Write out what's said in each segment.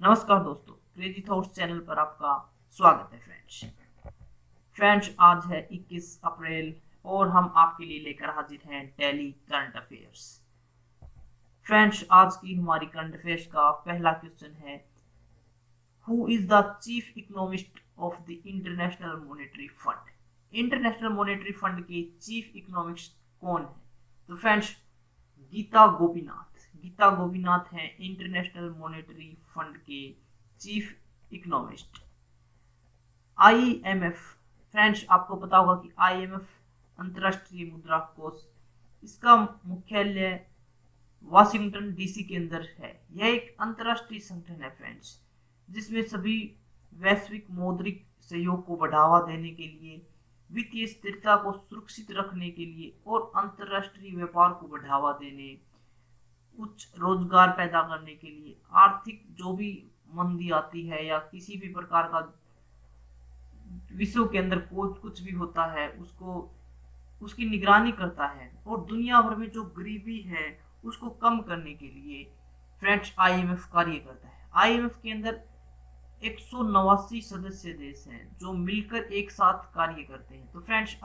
नमस्कार दोस्तों, crazy thoughts channel पर आपका स्वागत है फ्रेंड्स, आज है 21 अप्रैल और हम आपके लिए लेकर हाजिर हैं डेली करंट अफेयर्स। फ्रेंड्स, आज की हमारी करंट अफेयर्स का पहला क्वेश्चन है, who is the chief economist of the international monetary fund. International monetary fund के चीफ इकोनॉमिस्ट कौन है? तो फ्रेंड्स, गीता गोपीनाथ हैं इंटरनेशनल मॉनेटरी फंड के चीफ इकोनॉमिस्ट। आईएमएफ, फ्रेंड्स आपको पता होगा कि आईएमएफ अंतर्राष्ट्रीय मुद्रा कोष, इसका मुख्यालय वाशिंगटन डीसी के अंदर है। यह एक अंतर्राष्ट्रीय संगठन है फ्रेंड्स, जिसमें सभी वैश्विक मौद्रिक सहयोग को बढ़ावा देने के लिए, वित्तीय स्थिरता को सुरक्षित रखने के लिए और अंतर्राष्ट्रीय व्यापार को बढ़ावा देने, उच्च रोजगार पैदा करने के लिए, आर्थिक जो भी मंदी आती है या किसी भी प्रकार का विश्व के अंदर कुछ भी होता है उसको उसकी निगरानी करता है और दुनिया भर में जो गरीबी है उसको कम करने के लिए फ्रेंड्स आईएमएफ कार्य करता है। आईएमएफ के अंदर 189 सदस्य देश हैं जो मिलकर एक साथ कार्य करते हैं। तो फ्रेंड्स,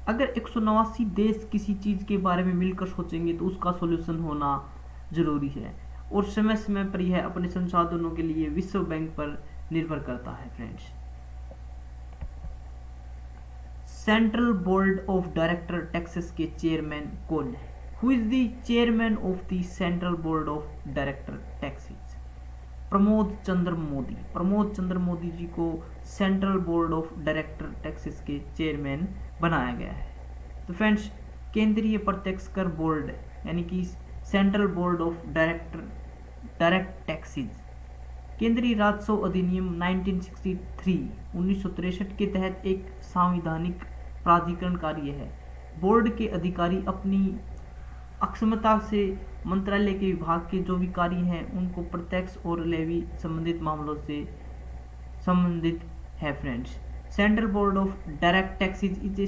अगर 189 देश किसी चीज के बारे में मिलकर सोचेंगे तो उसका सॉल्यूशन होना जरूरी है और समय समय पर यह अपने संसाधनों के लिए विश्व बैंक पर निर्भर करता है। Friends, central board of director taxes के चेयरमैन कौन है? Who is the chairman of the central board of director taxes? Pramod Chandra Modi ji को central board of director taxes के चेयरमैन बनाया गया है। तो फ्रेंड्स, केंद्रीय प्रत्यक्ष कर बोर्ड यानी कि central board of direct taxes केंद्रीय राजस्व अधिनियम 1963 के तहत एक संवैधानिक प्राधिकरण कार्य है। बोर्ड के अधिकारी अपनी अक्षमता से मंत्रालय के विभाग के जो भी कार्य हैं उनको प्रत्यक्ष और लेवी संबंधित मामलों से संबंधित है। Friends, central board of direct taxes is a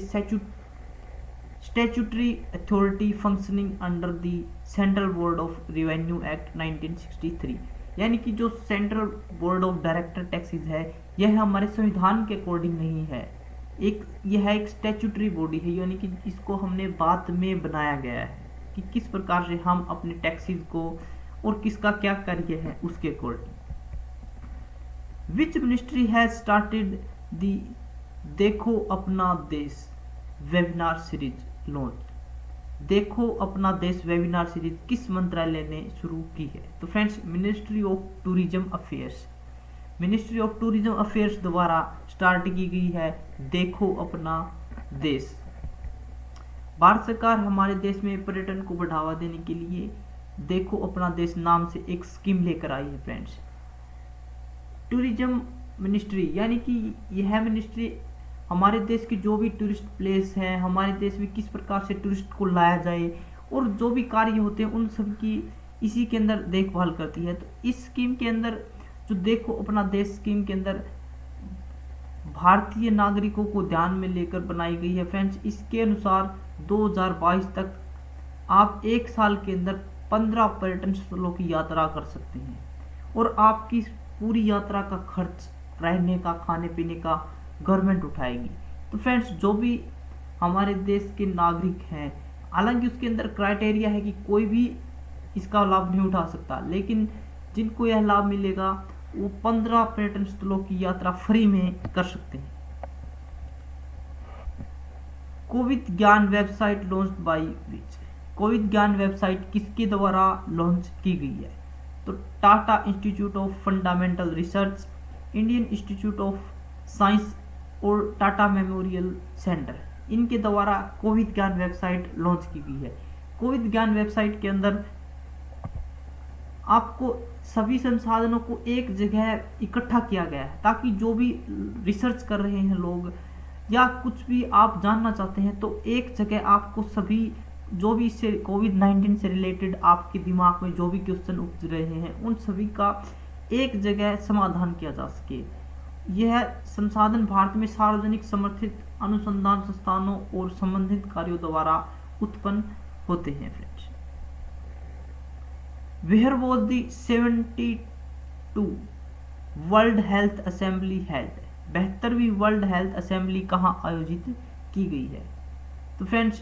statutory authority functioning under the Central Board of Revenue Act 1963। यानी कि जो central board of director taxes है यह हमारे संविधान के अकॉर्डिंग नहीं है, यह एक स्टैट्यूटरी बॉडी है, यानी कि इसको हमने बाद में बनाया गया है कि किस प्रकार से हम अपने टैक्सेस को और किसका क्या कार्य है उसके according. Which ministry has started the देखो अपना देश वेबिनार सीरीज लॉन्च? देखो अपना देश वेबिनार सीरीज किस मंत्रालय ने शुरू की है? तो friends, ministry of tourism affairs द्वारा स्टार्ट की गई है देखो अपना देश। भारत सरकार हमारे देश में पर्यटन को बढ़ावा देने के लिए देखो अपना देश नाम से एक स्कीम लेकर आई है। फ्रेंड्स, टूरिज्म मिनिस्ट्री यानी कि यह मिनिस्ट्री हमारे देश की जो भी टूरिस्ट प्लेस है, हमारे देश में किस प्रकार से टूरिस्ट को लाया जाए और जो भी कार्य होते हैं उन सब की इसी के अंदर देखभाल करती है। तो इस स्कीम के अंदर जो देखो अपना देश स्कीम के अंदर भारतीय नागरिकों को ध्यान में लेकर बनाई गई है। फ्रेंड्स, इसके अनुसार 2022 तक आप एक साल के अंदर 15 पर्यटन स्थलों की यात्रा कर सकते हैं और आपकी पूरी यात्रा का खर्च, रहने का, खाने पीने का गवर्नमेंट उठाएगी। तो फ्रेंड्स, जो भी हमारे देश के नागरिक हैं, हालांकि उसके अंदर क्राइटेरिया है कि कोई भी इसका लाभ नहीं उठा सकता, लेकिन जिनको यह लाभ मिलेगा वो 15 पर्यटन स्थलों की यात्रा फ्री में कर सकते हैं। Covid Gyan website launch by which? Covid Gyan website किसके द्वारा लॉन्च की गई है? तो Tata Institute of Fundamental Research, Indian Institute of Science और टाटा मेमोरियल सेंटर, इनके द्वारा कोविद ज्ञान वेबसाइट लॉन्च की गई है। कोविद ज्ञान वेबसाइट के अंदर आपको सभी संसाधनों को एक जगह इकट्ठा किया गया है ताकि जो भी रिसर्च कर रहे हैं लोग या कुछ भी आप जानना चाहते हैं तो एक जगह आपको सभी जो भी इससे कोविड-19 से रिलेटेड आपके दिमाग में जो भी क्वेश्चन उपज रहे हैं उन सभी का एक जगह समाधान किया जा सके। यह संसाधन भारत में सार्वजनिक समर्थित अनुसंधान संस्थानों और संबंधित कार्यों द्वारा उत्पन्न होते हैं। Friends, where was the two world health assembly held, 72वीं वर्ल्ड हेल्थ असेंबली कहाँ आयोजित की गई है? तो फ्रेंड्स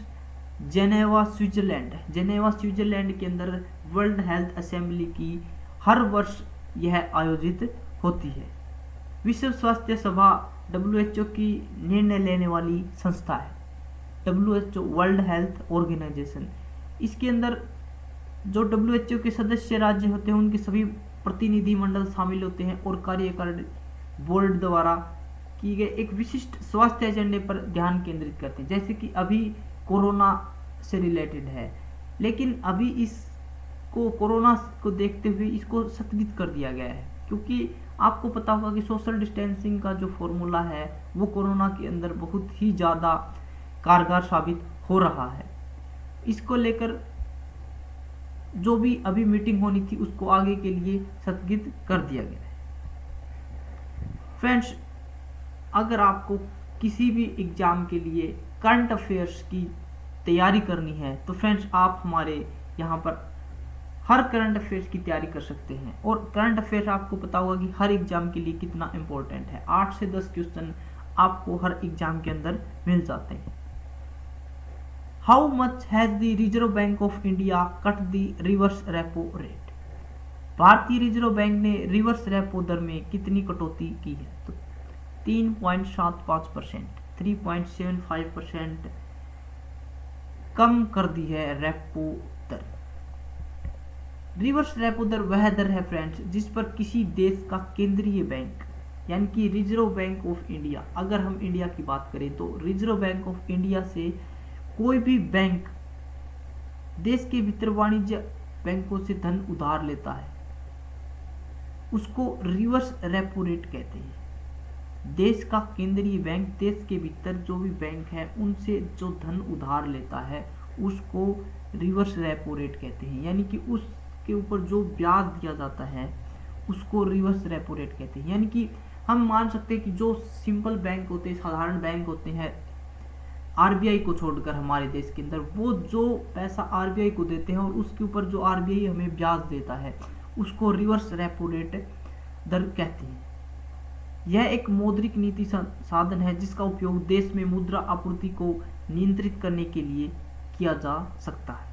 जेनेवा स्विट्जरलैंड के अंदर वर्ल्ड हेल्थ असेंबली की हर वर्ष यह आयोजित होती है। विश्व स्वास्थ्य सभा WHO की निर्णय लेने वाली संस्था है। WHO वर्ल्ड हेल्थ ऑर्गेनाइजेशन, इसके अंदर जो WHO के सदस्य राज्य होते हैं उनके सभी प्रतिनिधि मंडल शामिल होते हैं और कार्यकारी बोर्ड द्वारा किए गए एक विशिष्ट स्वास्थ्य एजेंडे पर ध्यान केंद्रित करते हैं। जैसे कि अभी कोरोना से रिलेटेड है, लेकिन अभी इसको कोरोना को देखते हुए इसको स्थगित कर दिया गया है, क्योंकि आपको पता होगा कि सोशल डिस्टेंसिंग का जो फॉर्मूला है वो कोरोना के अंदर बहुत ही ज़्यादा कारगर साबित हो रहा है। इसको लेकर जो भी अभी मीटिंग होनी थी उसको आगे के लिए स्थगित कर दिया गया है। फ्रेंड्स अगर आपको किसी भी एग्जाम के लिए करंट अफेयर्स की तैयारी करनी है तो फ्रेंड्स आप हमारे यहाँ पर हर करंट अफेयर्स की तैयारी कर सकते हैं। और करंट अफेयर्स आपको पता होगा कि हर एग्जाम के लिए कितना इम्पोर्टेंट है। 8 से 10 क्वेश्चन आपको हर एग्जाम के अंदर मिल जाते हैं। How much has the reserve bank of India cut the reverse repo rate? भारतीय रिजर्व बैंक ने रिवर्स रेपो दर में कितनी कटौती की है? तो 3.75%, 3.75% कम कर दी है रेपो दर। रिवर्स रेपो दर वह दर है फ्रेंड्स जिस पर किसी देश का केंद्रीय बैंक यानी कि रिजर्व बैंक ऑफ इंडिया, अगर हम इंडिया की बात करें तो रिजर्व बैंक ऑफ इंडिया से कोई भी बैंक देश के भीतर वाणिज्य बैंकों से धन उधार लेता है उसको रिवर्स रेपो रेट कहते हैं। देश का केंद्रीय बैंक देश के भीतर जो भी बैंक है उनसे जो धन उधार लेता है उसको रिवर्स रेपो रेट कहते हैं, यानी कि उसके ऊपर जो ब्याज दिया जाता है उसको रिवर्स रेपो रेट कहते हैं। यानी कि हम मान सकते हैं कि जो सिंपल बैंक होते हैं, साधारण बैंक होते हैं RBI को छोड़कर हमारे देश के अंदर, वो जो पैसा RBI को देते हैं और उसके ऊपर जो RBI हमें ब्याज देता है उसको रिवर्स रेपो रेट दर कहते हैं। यह एक मौद्रिक नीति साधन है जिसका उपयोग देश में मुद्रा आपूर्ति को नियंत्रित करने के लिए किया जा सकता है।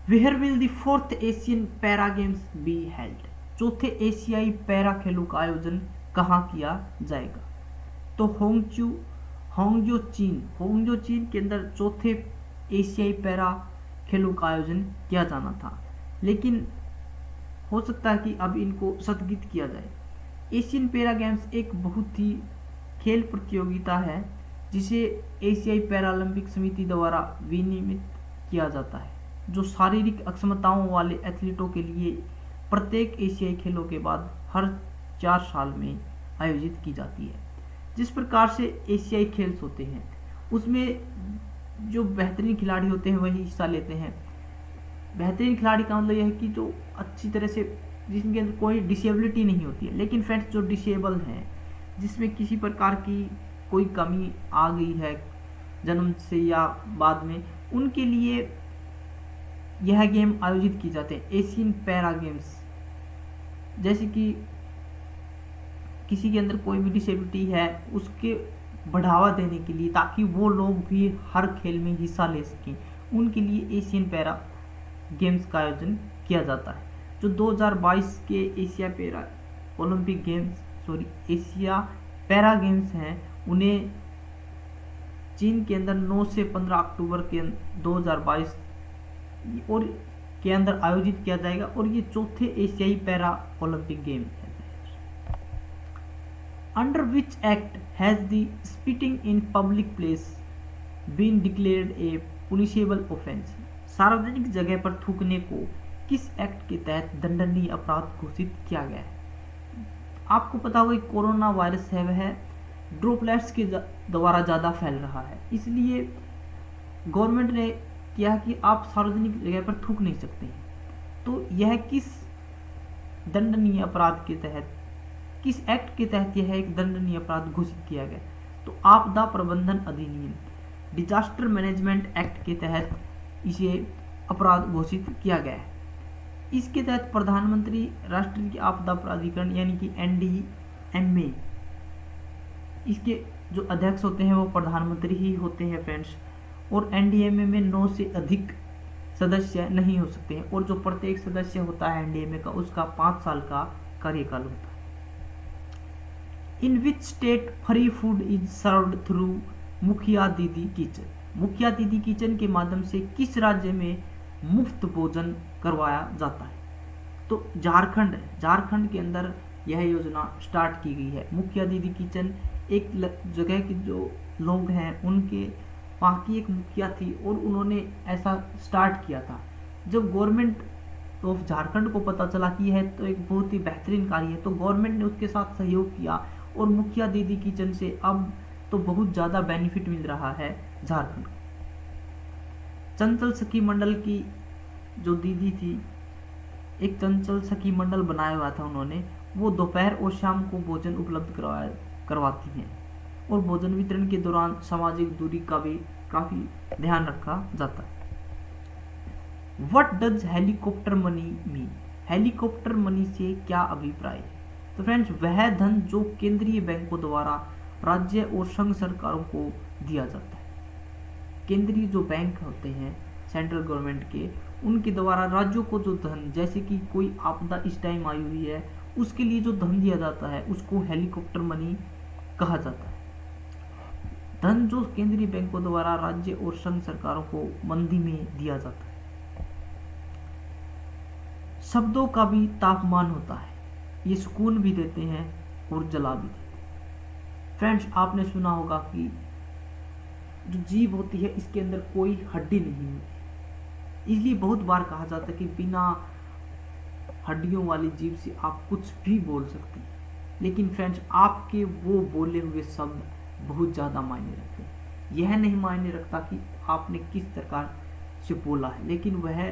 Where will the 4th Asian para games be held? चौथे एशियाई पैरा खेलों का आयोजन कहाँ किया जाएगा? तो होंगजो चीन के अंदर चौथे एशियाई पैरा खेलों का आयोजन किया जाना था, लेकिन हो सकता है कि अब इनको स्थगित किया जाए। एशियन पैरा गेम्स एक बहुत ही खेल प्रतियोगिता है जिसे एशियाई पैरालंपिक समिति द्वारा विनियमित किया जाता है, जो शारीरिक अक्षमताओं वाले एथलीटों के लिए प्रत्येक एशियाई खेलों के बाद हर 4 साल में आयोजित की जाती है। जिस प्रकार से एशियाई खेल होते हैं उसमें जो बेहतरीन खिलाड़ी होते हैं वही हिस्सा लेते हैं। बेहतरीन खिलाड़ी का मतलब यह है कि जो अच्छी तरह से जिनके अंदर कोई डिसेबिलिटी नहीं होती है। लेकिन फ्रेंड्स जो डिसेबल हैं, जिसमें किसी प्रकार की कोई कमी आ गई है जन्म से या बाद में, उनके लिए यह गेम आयोजित की जाते हैं एशियन पैरा गेम्स। जैसे कि किसी के अंदर कोई भी डिसेबिलिटी है उसके बढ़ावा देने के लिए, ताकि वो लोग भी हर खेल में हिस्सा ले सकें, उनके लिए एशियन पैरा गेम्स का आयोजन किया जाता है। जो 2022 के एशिया पैरा गेम्स हैं उन्हें चीन के अंदर 9 से 15 अक्टूबर के 2022 और के अंदर आयोजित किया जाएगा और ये चौथे एशियाई पैरा ओलंपिक गेम्स है। Under which act has the spitting in public place been declared a punishable offence? सार्वजनिक जगह पर थूकने को किस एक्ट के तहत दंडनीय अपराध घोषित किया गया है? आपको पता होगा कि कोरोना वायरस है वह ड्रॉपलेट्स के द्वारा ज़्यादा फैल रहा है, इसलिए गवर्नमेंट ने किया कि आप सार्वजनिक जगह पर थूक नहीं सकते हैं। तो यह किस दंडनीय अपराध के तहत, किस एक्ट के तहत यह एक दंडनीय अपराध घोषित किया गया? तो आपदा प्रबंधन अधिनियम, डिजास्टर मैनेजमेंट एक्ट के तहत इसे अपराध घोषित किया गया है। इसके तहत प्रधानमंत्री राष्ट्रीय आपदा प्राधिकरण यानी कि NDMA, इसके जो अध्यक्ष होते हैं वो प्रधानमंत्री ही होते हैं फ्रेंड्स। और NDMA में 9 से अधिक सदस्य नहीं हो सकते हैं, और जो प्रत्येक सदस्य होता है NDMA का, उसका 5 साल का कार्यकाल होता है। In which state free food is served through Mukhiya Didi kitchen. मुखिया दीदी किचन के माध्यम से किस राज्य में मुफ्त भोजन करवाया जाता है? तो झारखंड के अंदर यह योजना स्टार्ट की गई है। मुखिया दीदी किचन एक जगह के जो लोग हैं उनके वहाँ की एक मुखिया थी और उन्होंने ऐसा स्टार्ट किया था। जब गवर्नमेंट ऑफ झारखंड को पता चला कि यह तो एक बहुत ही बेहतरीन कार्य है, तो गवर्नमेंट ने उसके साथ सहयोग किया और मुखिया दीदी किचन से अब तो बहुत ज़्यादा बेनिफिट मिल रहा है झारखंड को। चंचल सखी मंडल की जो दीदी थी, एक चंचल सखी मंडल बनाया हुआ था उन्होंने, वो दोपहर और शाम को भोजन उपलब्ध करवाती हैं और भोजन वितरण के दौरान सामाजिक दूरी का भी काफ़ी ध्यान रखा जाता है। What does helicopter money mean? Helicopter money से क्या अभिप्राय है? तो फ्रेंड्स, वह धन जो केंद्रीय बैंकों द्वारा राज्य और संघ सरकारों को दिया जाता है। केंद्रीय जो बैंक होते हैं सेंट्रल गवर्नमेंट के, उनके द्वारा राज्यों को जो धन, जैसे कि कोई आपदा इस टाइम आई हुई है, उसके लिए जो धन दिया जाता है उसको हेलीकॉप्टर मनी कहा जाता है। धन जो केंद्रीय बैंकों द्वारा राज्य और संघ सरकारों को मंदी में दिया जाता है। शब्दों का भी तापमान होता है, ये सुकून भी देते हैं और जला भी देते हैं। फ्रेंड्स, आपने सुना होगा कि जो जीभ होती है इसके अंदर कोई हड्डी नहीं होती, इसलिए बहुत बार कहा जाता है कि बिना हड्डियों वाली जीभ से आप कुछ भी बोल सकते हैं। लेकिन फ्रेंड्स, आपके वो बोले हुए शब्द बहुत ज़्यादा मायने रखते हैं। यह नहीं मायने रखता कि आपने किस प्रकार से बोला है, लेकिन वह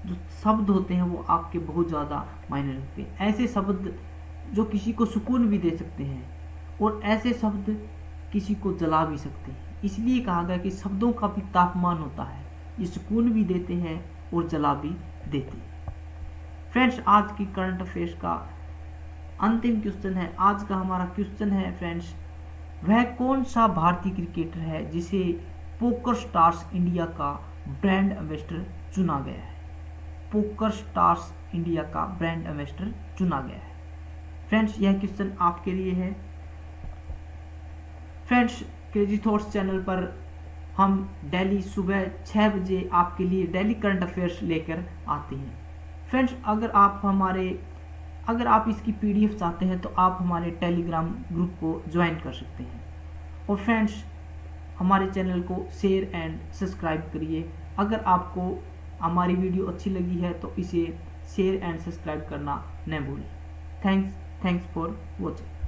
जो शब्द होते हैं वो आपके बहुत ज़्यादा मायने रखते हैं। ऐसे शब्द जो किसी को सुकून भी दे सकते हैं और ऐसे शब्द किसी को जला भी सकते हैं। इसलिए कहा गया कि शब्दों का भी तापमान होता है, ये सुकून भी देते हैं और जला भी देते हैं। फ्रेंड्स, आज की करंट अफेयर्स का अंतिम क्वेश्चन है। आज का हमारा क्वेश्चन है फ्रेंड्स, वह कौन सा भारतीय क्रिकेटर है जिसे पोकर स्टार्स इंडिया का ब्रांड एम्बेसडर चुना गया है? पोकर स्टार्स इंडिया का ब्रांड एम्बेसडर चुना गया है। फ्रेंड्स, यह क्वेश्चन आपके लिए है। फ्रेंड्स, क्रेजी थॉट्स चैनल पर हम डेली सुबह 6 बजे आपके लिए डेली करंट अफेयर्स लेकर आते हैं। फ्रेंड्स, अगर आप इसकी PDF चाहते हैं तो आप हमारे टेलीग्राम ग्रुप को ज्वाइन कर सकते हैं। और फ्रेंड्स, हमारे चैनल को शेयर एंड सब्सक्राइब करिए। अगर आपको हमारी वीडियो अच्छी लगी है तो इसे शेयर एंड सब्सक्राइब करना न भूलें। Thanks for watching.